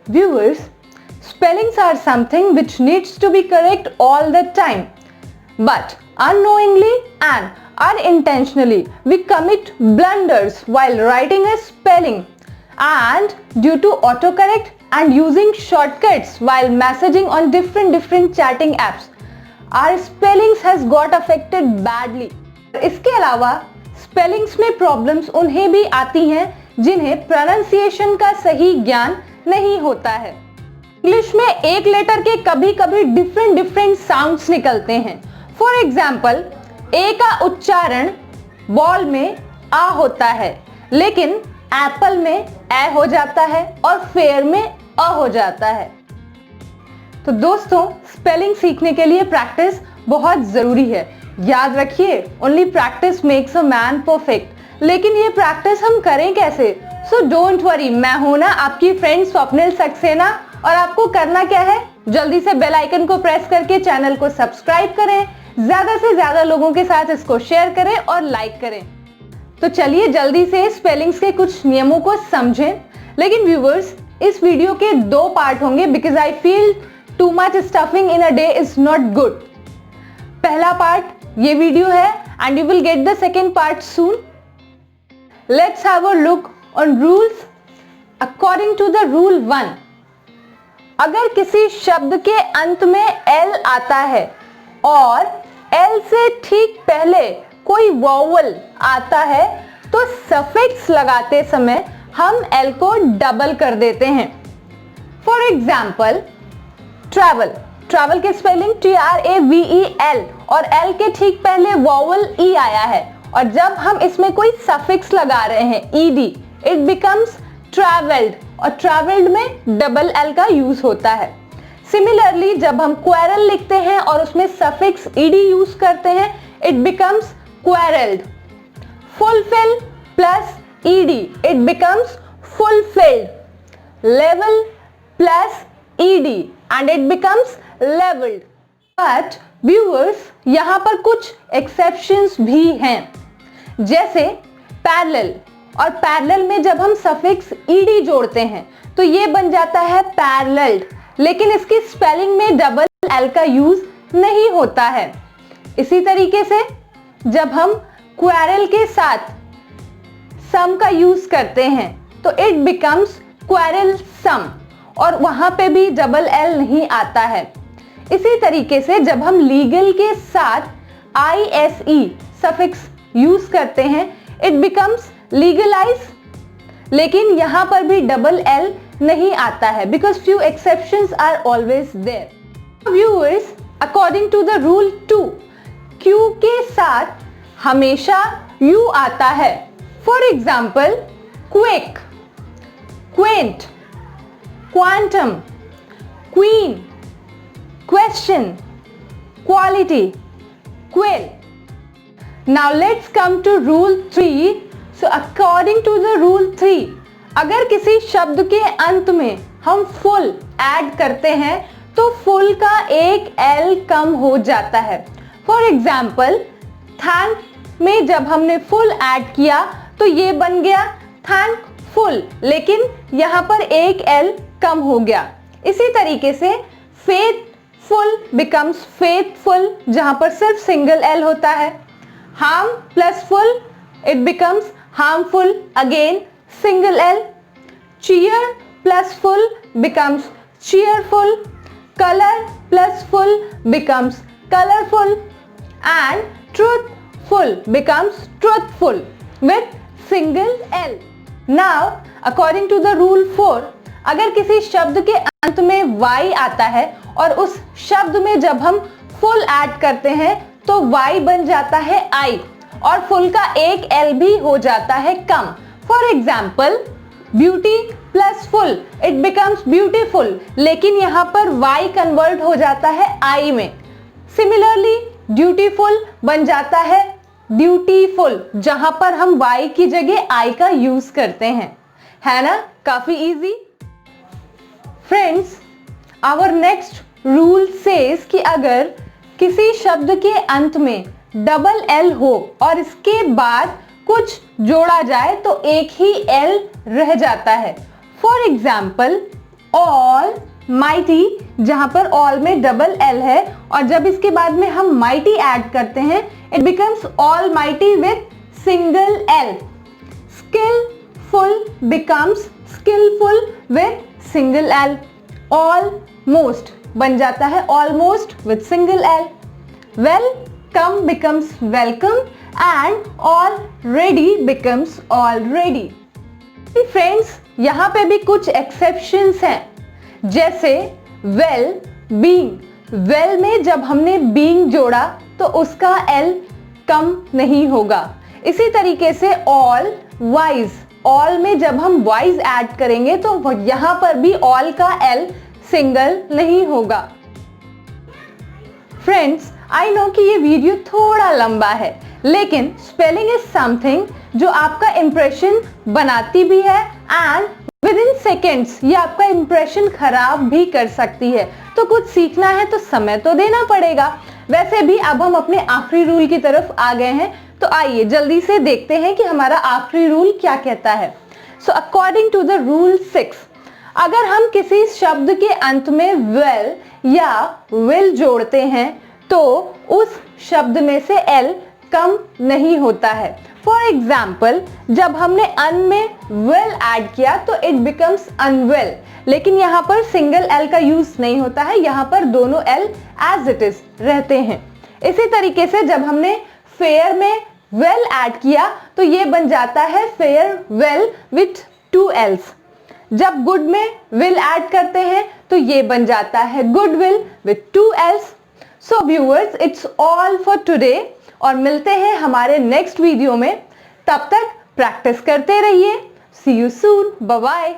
Viewers, spellings are something which needs to be correct all the time. But unknowingly and unintentionally, we commit blunders while writing a spelling. And due to autocorrect and using shortcuts while messaging on different chatting apps, our spellings has got affected badly. इसके अलावा spellings में problems उन्हें भी आती हैं जिन्हें pronunciation का सही ज्ञान नहीं होता है। इंग्लिश में एक लेटर के कभी कभी डिफरेंट साउंड्स निकलते हैं। फॉर एग्जाम्पल, ए का उच्चारण बॉल में आ होता है, लेकिन एप्पल में ए हो जाता है और फेयर में अ हो जाता है। तो दोस्तों, स्पेलिंग सीखने के लिए प्रैक्टिस बहुत जरूरी है। याद रखिए, only practice makes a man perfect. लेकिन ये प्रैक्टिस हम करें कैसे? सो डोंट वरी, मैं हूं ना आपकी फ्रेंड स्वप्निल सक्सेना, और आपको करना क्या है, जल्दी से बेल आइकन को प्रेस करके चैनल को सब्सक्राइब करें, ज्यादा से ज्यादा लोगों के साथ इसको शेयर करें और लाइक करें। तो चलिए जल्दी से स्पेलिंग्स के कुछ नियमों को समझें। लेकिन व्यूवर्स, इस वीडियो के 2 पार्ट होंगे because I feel too much stuffing in a day is not good. पहला पार्ट ये वीडियो है and you will get the second part soon. Let's have a look on rules according to the rule 1। अगर किसी शब्द के अंत में L आता है और एल से ठीक पहले कोई वोवल आता है तो सफिक्स लगाते समय हम एल को डबल कर देते हैं। For example, travel. ट्रैवल के स्पेलिंग TRAVEL और एल के ठीक पहले वोवल ई आया है, और जब हम इसमें कोई सफिक्स लगा रहे हैं ED, इट बिकम्स ट्रैवल्ड, और ट्रैवल्ड में डबल एल का यूज होता है। सिमिलरली, जब हम क्वेरल लिखते हैं और उसमें सफिक्स ED यूज करते हैं, it becomes quarrelled. Fulfil plus ED, it becomes fulfilled. Level plus ED and it becomes levelled. But viewers, यहां पर कुछ एक्सेप्शंस भी हैं, जैसे पैरेलल। और पैरेलल में जब हम सफिक्स ED जोड़ते हैं तो ये बन जाता है पैरेलल्ड, लेकिन इसकी स्पेलिंग में डबल एल का यूज नहीं होता है। इसी तरीके से जब हम क्वेरल के साथ सम का यूज करते हैं तो इट बिकम्स क्वेरल सम, और वहां पे भी डबल एल नहीं आता है। इसी तरीके से जब हम लीगल के साथ ISE सफिक्स यूज करते हैं, इट बिकम्स लीगलाइज, लेकिन यहां पर भी डबल एल नहीं आता है because few exceptions are always there. Viewers, according to the rule 2, Q के साथ हमेशा U आता है। For example, quick, quaint, quantum, queen, question, quality, quell. Now let's come to rule 3. So according to the rule 3, अगर किसी शब्द के अंत में हम फुल ऐड करते हैं तो फुल का एक एल कम हो जाता है। फॉर एग्जाम्पल, थैंक में जब हमने फुल ऐड किया तो ये बन गया थैंकफुल, लेकिन यहाँ पर एक एल कम हो गया। इसी तरीके से फेथफुल बिकम्स फेथफुल, जहां पर सिर्फ सिंगल एल होता है। Harm plus full, it becomes harmful, again single L. Cheer plus full becomes cheerful. Color plus full becomes colorful, and truthful becomes truthful with single L. Now, according to the rule 4, अगर किसी शब्द के अंत में Y आता है और उस शब्द में जब हम फुल ऐड करते हैं तो Y बन जाता है I, और फुल का एक एल भी हो जाता है कम। For example, beauty plus full, it becomes beautiful, लेकिन यहाँ पर वाई कन्वर्ट हो जाता है आई में। सिमिलरली, ड्यूटीफुल बन जाता है ड्यूटीफुल, जहां पर हम वाई की जगह आई का यूज करते हैं। है ना, काफी easy. Friends, our next rule says कि अगर किसी शब्द के अंत में डबल एल हो और इसके बाद कुछ जोड़ा जाए तो एक ही एल रह जाता है। फॉर एग्जाम्पल, ऑल माइटी, जहां पर ऑल में डबल एल है और जब इसके बाद में हम माइटी ऐड करते हैं it becomes almighty with single L. Skillful becomes skilful with single L. Almost बन जाता है almost with single L. Welcome becomes welcome and already becomes already. Friends, यहाँ पे भी कुछ एक्सेप्शंस हैं, जैसे वेल बीइंग. वेल में जब हमने बीइंग जोड़ा तो उसका एल कम नहीं होगा. इसी तरीके से ऑल वाइज, ऑल में जब हम वाइज ऐड करेंगे तो यहां पर भी ऑल का एल सिंगल नहीं होगा. फ्रेंड्स, आई नो कि ये वीडियो थोड़ा लंबा है, लेकिन स्पेलिंग इज समथिंग जो आपका इंप्रेशन बनाती भी है एंड विद इन सेकेंड्स ये आपका इंप्रेशन खराब भी कर सकती है. तो कुछ सीखना है तो समय तो देना पड़ेगा. वैसे भी अब हम अपने आखिरी रूल की तरफ आ गए हैं, तो आइए जल्दी से देखते हैं कि हमारा आखिरी रूल क्या कहता है. So according to the rule 6, अगर हम किसी शब्द के अंत में वेल या विल जोड़ते हैं तो उस शब्द में से एल कम नहीं होता है. फॉर एग्जाम्पल, जब हमने अन में वेल ऐड किया तो इट बिकम्स अनवेल, लेकिन यहाँ पर सिंगल एल का यूज नहीं होता है, यहाँ पर दोनों एल एज इट इज रहते हैं. इसी तरीके से जब हमने फेयर में वेल ऐड किया तो ये बन जाता है फेयर वेल विथ 2 एल्स. जब गुड में विल ऐड करते हैं तो ये बन जाता है good will with 2 else. So viewers, it's all for today और मिलते हैं हमारे नेक्स्ट वीडियो में. तब तक प्रैक्टिस करते रहिए. See you soon. Bye bye.